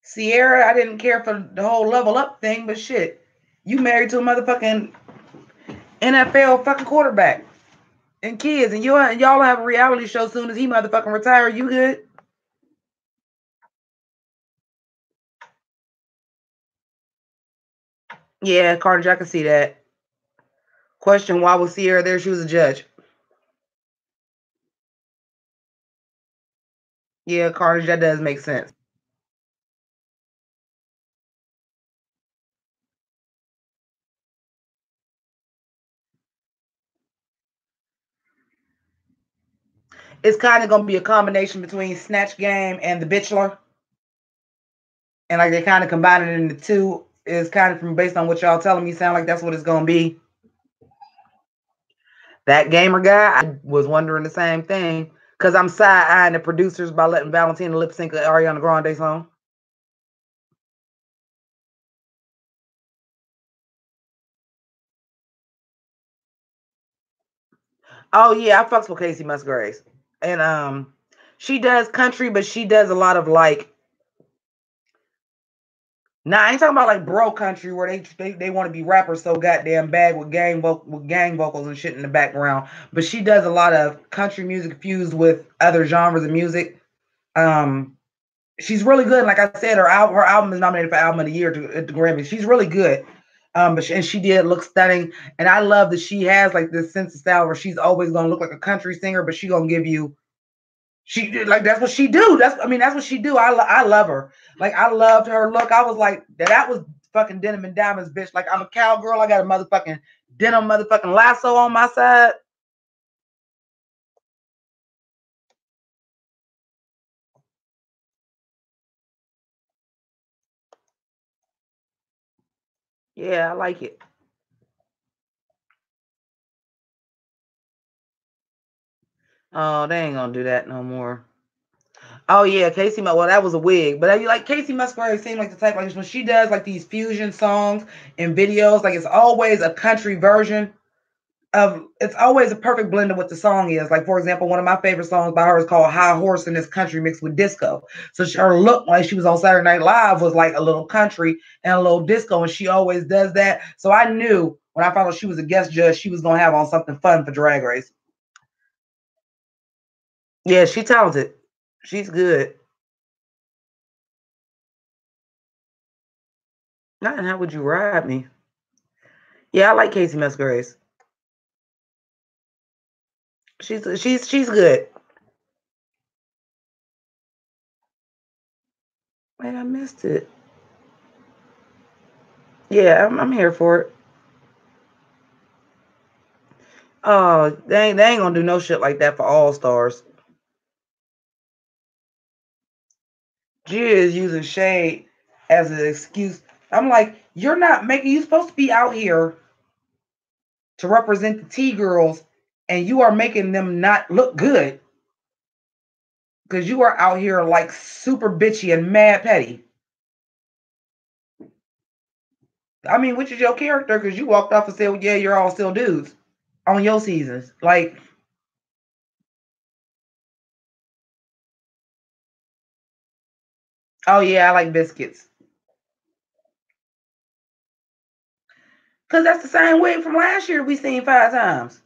Sierra, I didn't care for the whole level up thing, but shit, you married to a motherfucking NFL fucking quarterback and kids, and y'all have a reality show soon as he motherfucking retire. You good? Yeah, Carter, I can see that. Question: why was Sierra there? She was a judge. Yeah, Carter, that does make sense. It's kind of gonna be a combination between Snatch Game and The Bachelor, and like they kind of combine it into two. Is kind of from based on what y'all telling me. Sound like that's what it's gonna be. That gamer guy, I was wondering the same thing because I'm side eyeing the producers by letting Valentina lip sync an Ariana Grande song. Oh yeah, I fucks with Casey Musgraves, and she does country, but she does a lot of like. Nah, I ain't talking about like bro country where they want to be rappers so goddamn bad with gang vocals and shit in the background. But she does a lot of country music fused with other genres of music. She's really good. Like I said, her album is nominated for Album of the Year at the Grammy. She's really good. And she did look stunning. And I love that she has like this sense of style where she's always gonna look like a country singer, but she gonna give you. She like that's what she do. That's what she do. I love her. Like I loved her look. I was like that was fucking denim and diamonds, bitch. Like I'm a cowgirl. I got a motherfucking denim motherfucking lasso on my side. Yeah, I like it. Oh, they ain't gonna do that no more. Oh yeah, Casey. Well, that was a wig, but you like Casey Musgrave seemed like the type like when she does like these fusion songs and videos, like it's always a country version of. It's always a perfect blend of what the song is. Like for example, one of my favorite songs by her is called "High Horse" and it's country mixed with disco. So her look like she was on Saturday Night Live was like a little country and a little disco, and she always does that. So I knew when I found out she was a guest judge, she was gonna have on something fun for Drag Race. Yeah, she's talented. She's good. Not how would you ride me? Yeah, I like Casey Musgraves. She's good. Wait, I missed it. Yeah, I'm here for it. Oh, they ain't gonna do no shit like that for All Stars. Gia is using shade as an excuse. I'm like, you're not making. You supposed to be out here to represent the T girls, and you are making them not look good because you are out here like super bitchy and mad petty. I mean, which is your character? Because you walked off and said, well, "Yeah, you're all still dudes on your seasons." Like, oh yeah, I like biscuits because that's the same wig from last year we seen 5 times.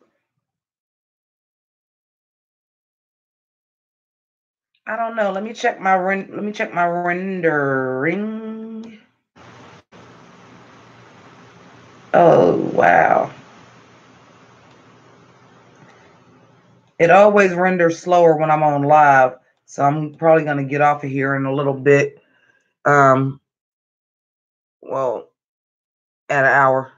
I don't know. Let me check my rendering. Oh wow. It always renders slower when I'm on live, so I'm probably gonna get off of here in a little bit. Well, at an hour.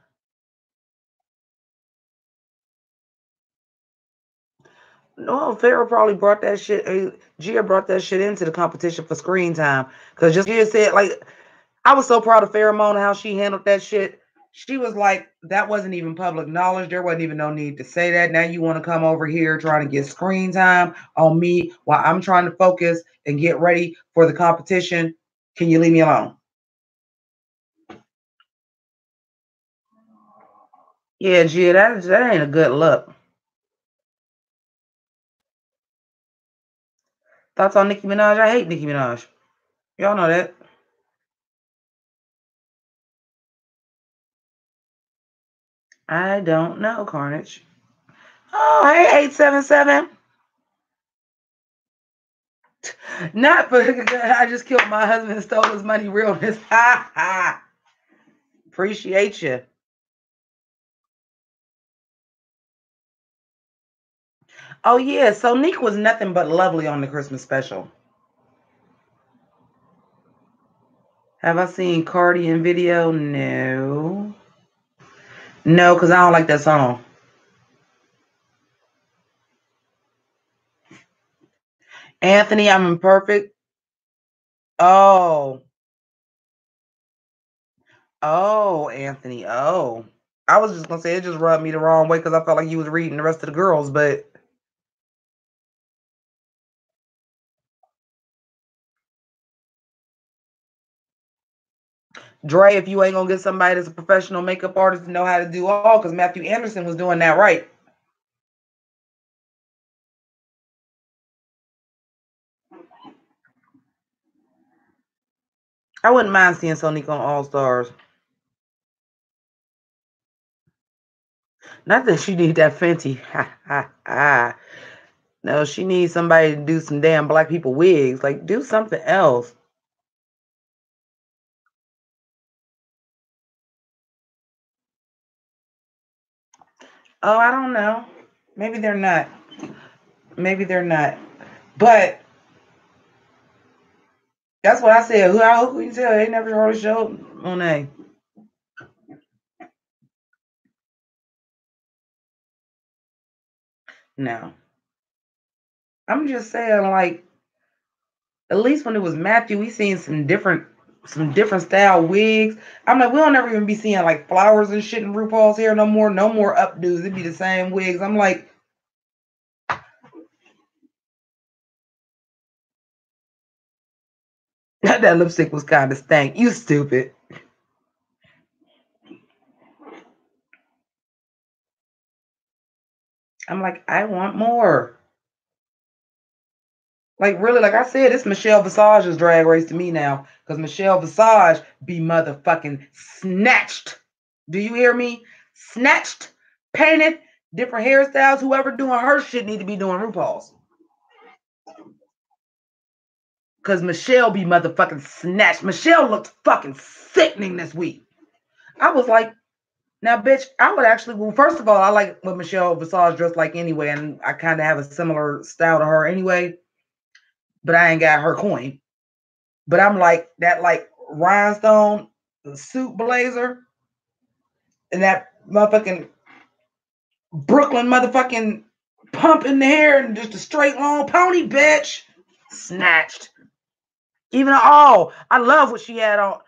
No, Farrah probably brought that shit. Gia brought that shit into the competition for screen time because just Gia said, like, I was so proud of Farrah Mona how she handled that shit. She was like, that wasn't even public knowledge. There wasn't even no need to say that. Now you want to come over here trying to get screen time on me while I'm trying to focus and get ready for the competition. Can you leave me alone? Yeah, Gia, that ain't a good look. Thoughts on Nicki Minaj? I hate Nicki Minaj. Y'all know that. I don't know, Carnage. Oh, hey, 877. Not for I just killed my husband and stole his money realness. Ha ha. Appreciate you. Oh yeah, so Nick was nothing but lovely on the Christmas special. Have I seen Cardi in video? No. No, because I don't like that song. Anthony, I'm imperfect. Oh. Oh, Anthony. Oh. I was just gonna say it just rubbed me the wrong way because I felt like you was reading the rest of the girls, but Dre, if you ain't gonna get somebody that's a professional makeup artist to know how to do all, because Matthew Anderson was doing that right. I wouldn't mind seeing Sonique on All Stars. Not that she need that Fenty. Ha ha ha. No, she needs somebody to do some damn black people wigs. Like, do something else. Oh, I don't know. Maybe they're not. Maybe they're not. But that's what I said. Who can you tell? They never really showed Monet. No. I'm just saying, like, at least when it was Matthew, we seen some different style wigs. I'm like, we don't ever even be seeing like flowers and shit in RuPaul's hair no more. No more updos. It'd be the same wigs. I'm like, that lipstick was kind of stank. You stupid. I'm like, I want more. Like, really, like I said, it's Michelle Visage's drag race to me now. Because Michelle Visage be motherfucking snatched. Do you hear me? Snatched, painted, different hairstyles. Whoever doing her shit need to be doing RuPaul's. Because Michelle be motherfucking snatched. Michelle looked fucking sickening this week. I was like, now, bitch, I would actually, well, first of all, I like what Michelle Visage dressed like anyway, and I kind of have a similar style to her anyway, but I ain't got her coin. But I'm like that, like rhinestone suit blazer and that motherfucking Brooklyn motherfucking pump in the hair and just a straight long pony, bitch. Snatched. Even I love what she had on.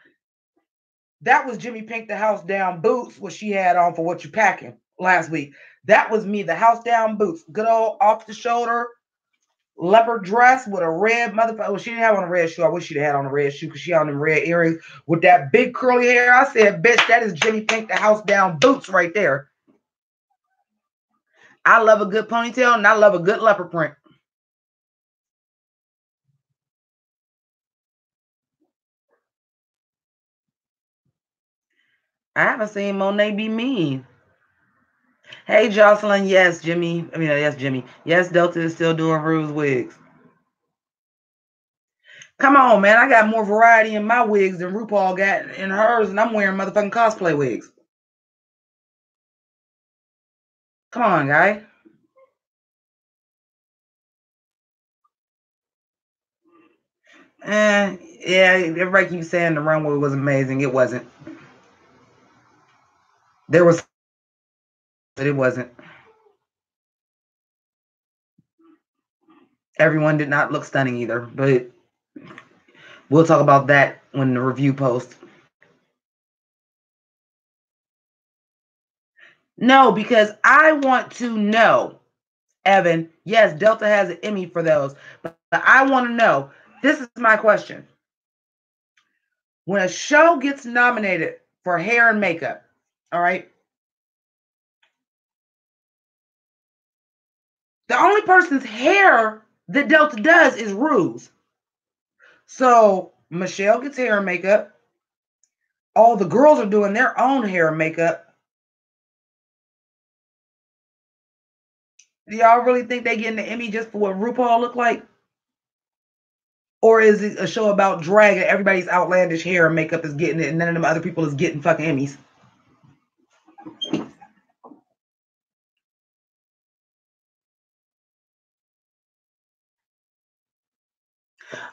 That was Jimmi Pynk, the house down boots, what she had on for What You Packing last week. That was me, the house down boots. Good old off the shoulder leopard dress with a red motherfucker. Well, she didn't have on a red shoe. I wish she'd had on a red shoe because she had on them red earrings with that big curly hair. I said, bitch, that is Jimmi Pynk, the house down boots right there. I love a good ponytail and I love a good leopard print. I haven't seen Monet be mean. Hey, Jocelyn. Yes, Jimmy. Yes, Jimmy. Yes, Delta is still doing Rue's wigs. Come on, man. I got more variety in my wigs than RuPaul got in hers, and I'm wearing motherfucking cosplay wigs. Come on, guy. Yeah, everybody keeps saying the runway was amazing. It wasn't. There was, but it wasn't. Everyone did not look stunning either, but we'll talk about that when the review post. No, because I want to know, Evan. Yes, Delta has an Emmy for those, but I want to know. This is my question. When a show gets nominated for hair and makeup, all right, the only person's hair that Delta does is Rue's. So Michelle gets hair and makeup. All the girls are doing their own hair and makeup. Do y'all really think they getting the Emmy just for what RuPaul look like? Or is it a show about drag and everybody's outlandish hair and makeup is getting it and none of them other people is getting fucking Emmys?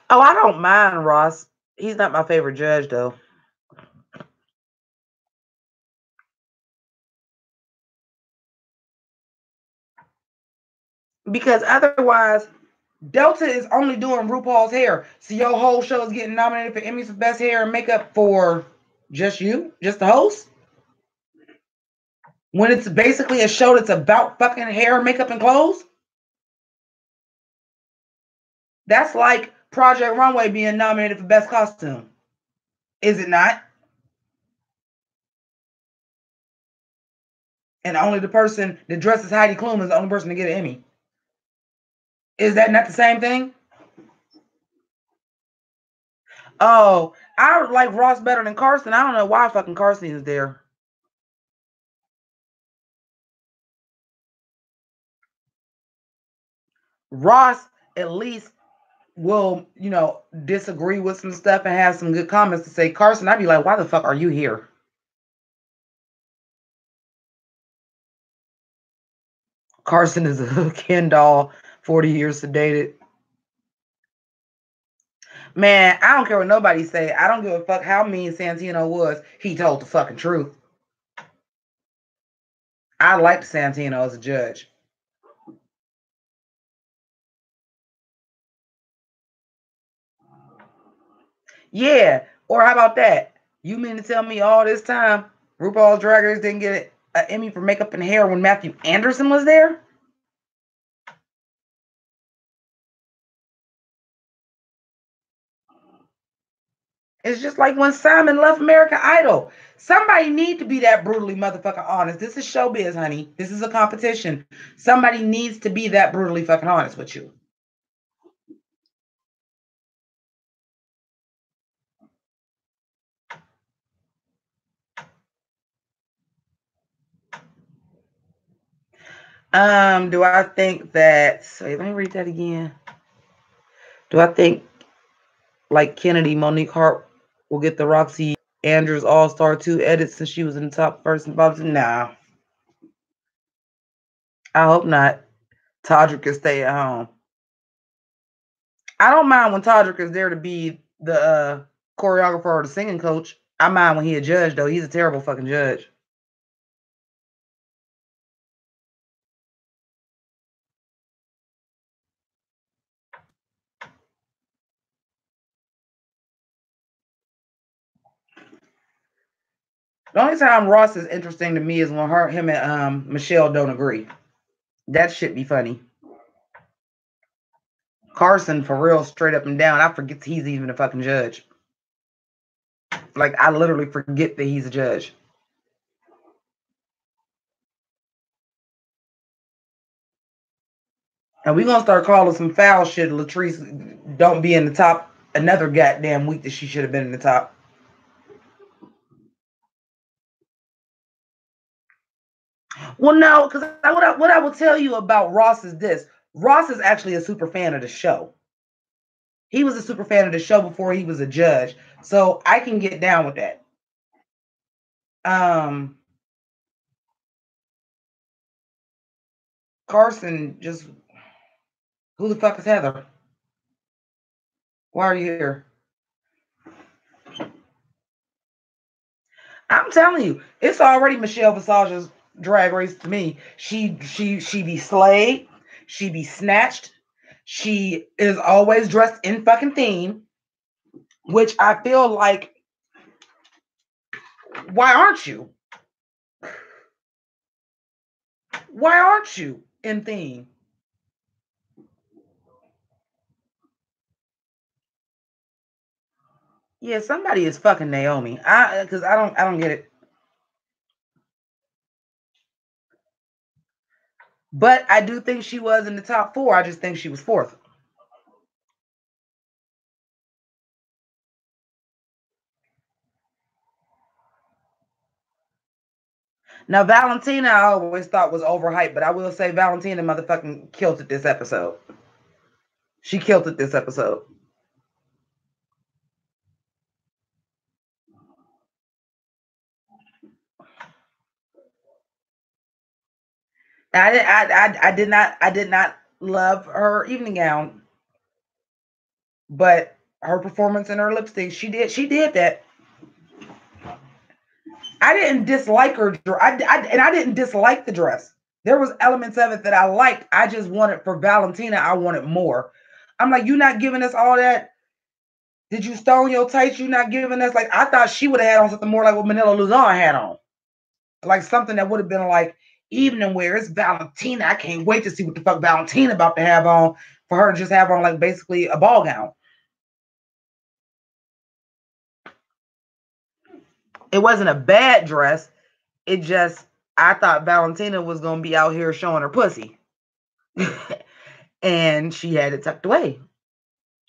Oh, I don't mind Ross. He's not my favorite judge, though. Because otherwise, Delta is only doing RuPaul's hair. So your whole show is getting nominated for Emmys for best hair and makeup for just you? Just the host? When it's basically a show that's about fucking hair, makeup, and clothes? That's like Project Runway being nominated for best costume. Is it not? And only the person that dresses Heidi Klum is the only person to get an Emmy. Is that not the same thing? Oh, I like Ross better than Carson. I don't know why fucking Carson is there. Ross at least will, disagree with some stuff and have some good comments to say. Carson, I'd be like, why the fuck are you here? Carson is a Ken doll, 40 years sedated. Man, I don't care what nobody say. I don't give a fuck how mean Santino was. He told the fucking truth. I liked Santino as a judge. Yeah. Or how about that? You mean to tell me all this time RuPaul's Drag Race didn't get an Emmy for makeup and hair when Matthew Anderson was there? It's just like when Simon left American Idol. Somebody need to be that brutally motherfucking honest. This is showbiz, honey. This is a competition. Somebody needs to be that brutally fucking honest with you. Do I think that, wait, let me read that again. Do I think like Kennedy, Monique Hart will get the Roxy Andrews All-Star 2 edit since she was in the top first and bottom? Nah. I hope not. Todrick can stay at home. I don't mind when Todrick is there to be the choreographer or the singing coach. I mind when he a judge though. He's a terrible fucking judge. The only time Ross is interesting to me is when him and Michelle don't agree. That shit be funny. Carson, for real, straight up and down, I forget he's even a fucking judge. Like, I literally forget that he's a judge. And we gonna start calling some foul shit. Latrice don't be in the top another goddamn week that she should have been in the top. Well, no, because what I will tell you about Ross is this. Ross is actually a super fan of the show. He was a super fan of the show before he was a judge. So I can get down with that. Carson just, who the fuck is Heather? Why are you here? I'm telling you, it's already Michelle Visage's drag race to me. She be slayed, she be snatched, she is always dressed in fucking theme, which I feel like, why aren't you? Why aren't you in theme? Yeah, somebody is fucking Naomi. Because I don't get it. But I do think she was in the top 4. I just think she was 4th. Now, Valentina, I always thought was overhyped, but I will say Valentina motherfucking killed it this episode. She killed it this episode. I did not love her evening gown, but her performance in her lipstick, she did that. I didn't dislike her, and I didn't dislike the dress. There was elements of it that I liked. I just wanted, for Valentina, I wanted more. I'm like, you not giving us all that? Did you stone your tights? You not giving us, like, I thought she would have had on something more like what Manila Luzon had on. Like something that would have been like evening wear. It's Valentina. I can't wait to see what the fuck Valentina about to have on, for her to just have on like basically a ball gown. It wasn't a bad dress. It just, I thought Valentina was gonna be out here showing her pussy. And she had it tucked away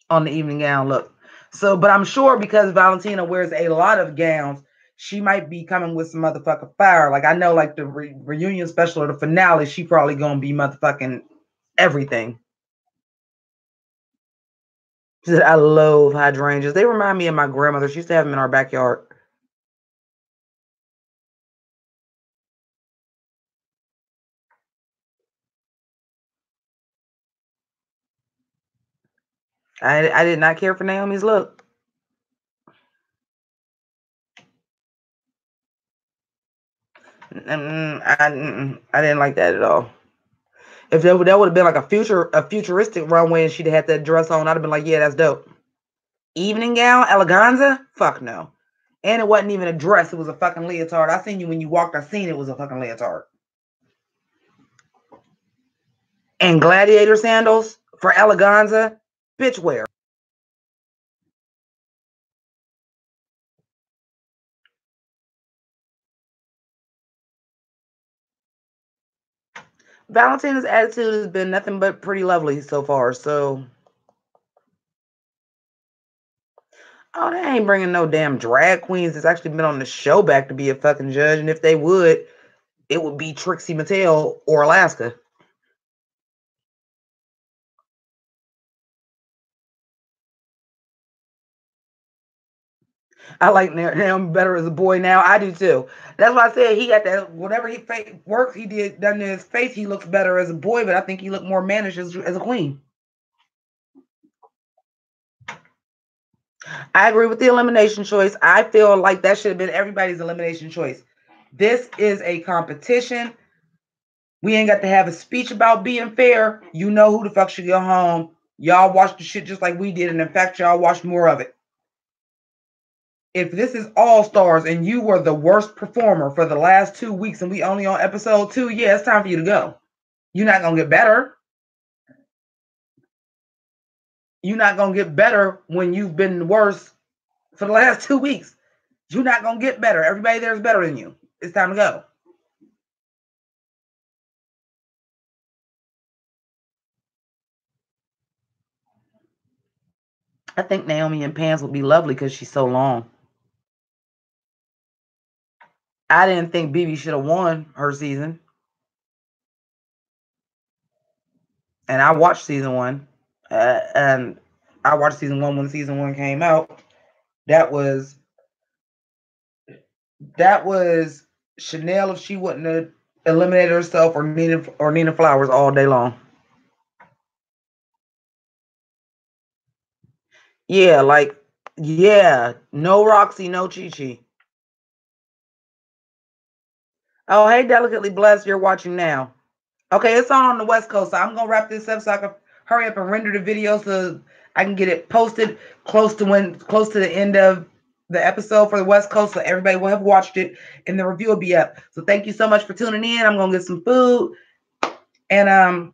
on the evening gown look. So, but I'm sure because Valentina wears a lot of gowns, she might be coming with some motherfucking fire. Like I know, like the reunion special or the finale, she probably gonna be motherfucking everything. She said, I love hydrangeas. They remind me of my grandmother. She used to have them in our backyard. I did not care for Naomi's look. I didn't like that at all. If that would have been like a futuristic runway and she'd had that dress on, I'd have been like, yeah, that's dope. Evening gown, eleganza? Fuck no. And it wasn't even a dress, it was a fucking leotard. I seen you when you walked, I seen it was a fucking leotard. And gladiator sandals for eleganza? Bitch, wear. Valentina's attitude has been nothing but pretty lovely so far, so. Oh, they ain't bringing no damn drag queens that's actually been on the show back to be a fucking judge. And if they would, it would be Trixie Mattel or Alaska. I like him better as a boy now. I do too. That's why I said he got that. Whatever he work he did done to his face, he looks better as a boy. But I think he looked more mannish as a queen. I agree with the elimination choice. I feel like that should have been everybody's elimination choice. This is a competition. We ain't got to have a speech about being fair. You know who the fuck should go home. Y'all watched the shit just like we did, and in fact, y'all watched more of it. If this is All Stars and you were the worst performer for the last 2 weeks and we only on episode 2, yeah, it's time for you to go. You're not gonna get better. You're not gonna get better when you've been worse for the last 2 weeks. You're not gonna get better. Everybody there is better than you. It's time to go. I think Naomi and Pam's would be lovely because she's so long. I didn't think BB should have won her season. And I watched season 1. And I watched season 1 when season 1 came out. That was Chanel if she wouldn't have eliminated herself, or Nina Flowers all day long. Yeah, no Roxy, no Chi Chi. Oh, hey, Delicately Blessed, you're watching now. Okay, it's on the West Coast, so I'm gonna wrap this up so I can hurry up and render the video so I can get it posted close to the end of the episode for the West Coast, so everybody will have watched it and the review will be up. So thank you so much for tuning in. I'm gonna get some food, and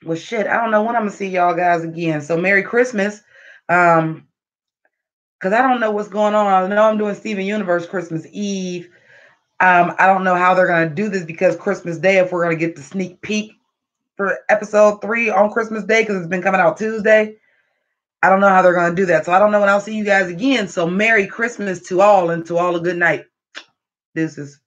well, shit, I don't know when I'm gonna see y'all guys again. So Merry Christmas, because I don't know what's going on. I know I'm doing Steven Universe Christmas Eve. I don't know how they're gonna do this because Christmas Day, if we're gonna get the sneak peek for episode 3 on Christmas Day, because it's been coming out Tuesday. I don't know how they're going to do that. So I don't know when I'll see you guys again. So Merry Christmas to all, and to all a good night. Deuces.